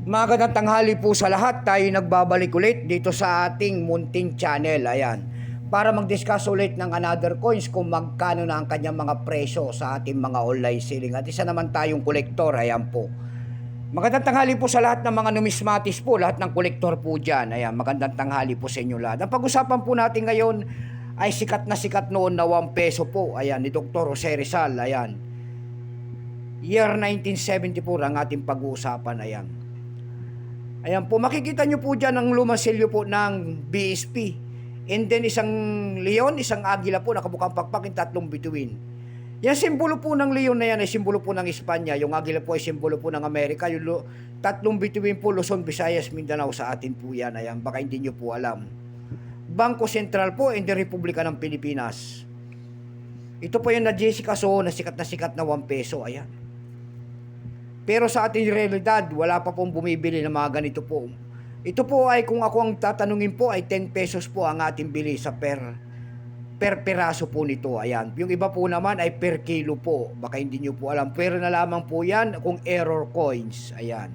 Magandang tanghali po sa lahat. Tayo nagbabalik ulit dito sa ating munting channel. Ayan. Para mag-discuss ulit ng another coins kung magkano na ang kanyang mga presyo sa ating mga online selling. At isa naman tayong kolektor. Ayan po. Magandang tanghali po sa lahat ng mga numismatis po, lahat ng kolektor po dyan. Ayan, magandang tanghali po sa inyo lahat. Ang pag-usapan po natin ngayon ay sikat na sikat noon na 1 peso po. Ayan, ni Dr. Jose Rizal. Ayan. Year 1974 ang ating pag-uusapan. Ayan. Ayan po, makikita nyo po dyan ang lumasilyo po ng BSP. And then isang leon, isang agila po, nakabukang pakpak, yung tatlong bituin. Yan, simbolo po ng leon na yan ay simbolo po ng Espanya. Yung agila po ay simbolo po ng Amerika. Yung tatlong bituin po, Luzon, Visayas, Mindanao, sa atin po yan. Ayan, baka hindi nyo po alam. Bangko Sentral po in the Republika ng Pilipinas. Ito po yung na Jessica So, na sikat na 1 peso. Ayan. Pero sa ating realidad, wala pa pong bumibili ng mga ganito po. Ito po ay, kung ako ang tatanungin po, ay 10 pesos po ang ating bili sa per peraso po nito. Ayan. Yung iba po naman ay per kilo po. Baka hindi nyo po alam. Pero na lamang po yan kung error coins. Ayan.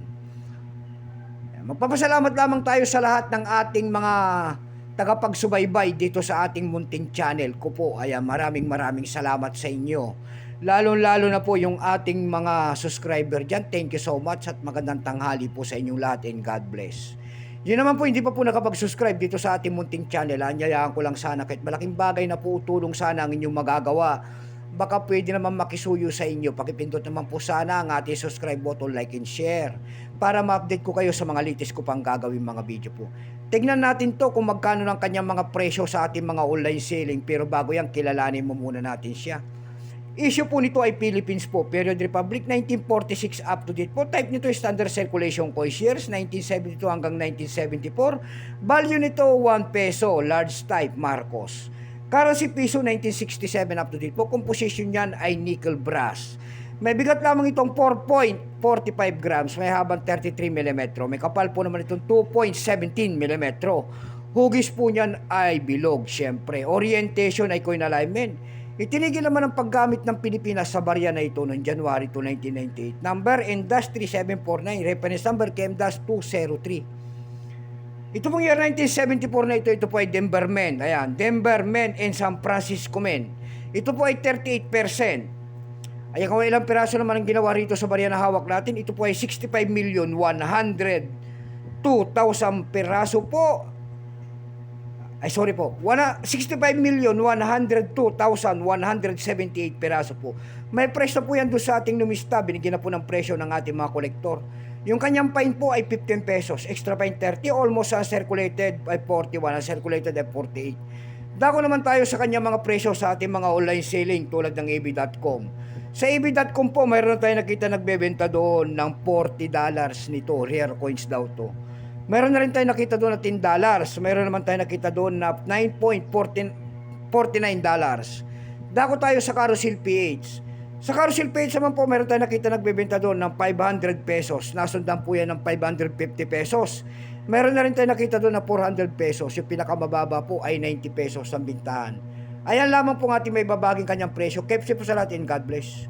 Magpapasalamat lamang tayo sa lahat ng ating mga tagapagsubaybay dito sa ating munting channel ko po. Ayan, maraming salamat sa inyo. Lalo na po yung ating mga subscriber dyan. Thank you so much at magandang tanghali po sa inyong lahat and God bless. Yun naman po, hindi pa po nakapag-subscribe dito sa ating munting channel. Anyayaan ko lang sana kahit malaking bagay na po tulong sana ang inyong magagawa. Baka pwede naman makisuyo sa inyo. Pakipindot naman po sana ang ating subscribe button, like and share para ma-update ko kayo sa mga latest ko pang gagawin mga video po. Tignan natin to kung magkano ng kanyang mga presyo sa ating mga online selling. Pero bago yan, kilalanin mo muna natin siya. Issue po nito ay Philippines po, Period Republic, 1946 up to date po. Type nito ay Standard Circulation Coins Years, 1972 hanggang 1974. Value nito 1 peso, large type, Marcos. Currency piso, 1967 up to date po. Composition niyan ay nickel brass. May bigat lamang itong 4.45 grams, may habang 33 mm. May kapal po naman itong 2.17 mm. Hugis po niyan ay bilog, syempre. Orientation ay coin alignment. Itinigil naman ang paggamit ng Pilipinas sa barya na ito noong January 2, 1998. Number NDAS3749, reference number KMDAS203. Ito pong year 1974 na ito po ay Denver Men. Ayan, Denver Men and San Francisco Men. Ito po ay 38%. Ayan, kung ilang piraso naman ang ginawa rito sa barya na hawak natin, ito po ay 65,102,000 piraso po. Ay, sorry po. 65,102,178 peraso po. May presyo po yan doon sa ating numista. Binigyan na po ng presyo ng ating mga kolektor. Yung kanyang fine po ay 15 pesos. Extra fine 30. Almost uncirculated ay 41. Uncirculated ay 48. Dako naman tayo sa kanyang mga presyo sa ating mga online selling tulad ng ab.com. Sa ab.com po, mayroon tayo nakita nagbebenta doon ng $40 nito. Rare coins daw to. Meron na rin tayo nakita doon na $10. Meron naman tayo nakita doon na $9.49. Dako tayo sa Carousel PH. Sa Carousel PH naman po, meron tayo nakita nagbebenta doon ng 500 pesos. Nasundan po yan ng 550 pesos. Meron na rin tayo nakita doon na 400 pesos. Yung pinakamababa po ay 90 pesos ang bintahan. Ayan lamang po ang ating may babaging kanyang presyo. Keep safe po sa lahat and God bless.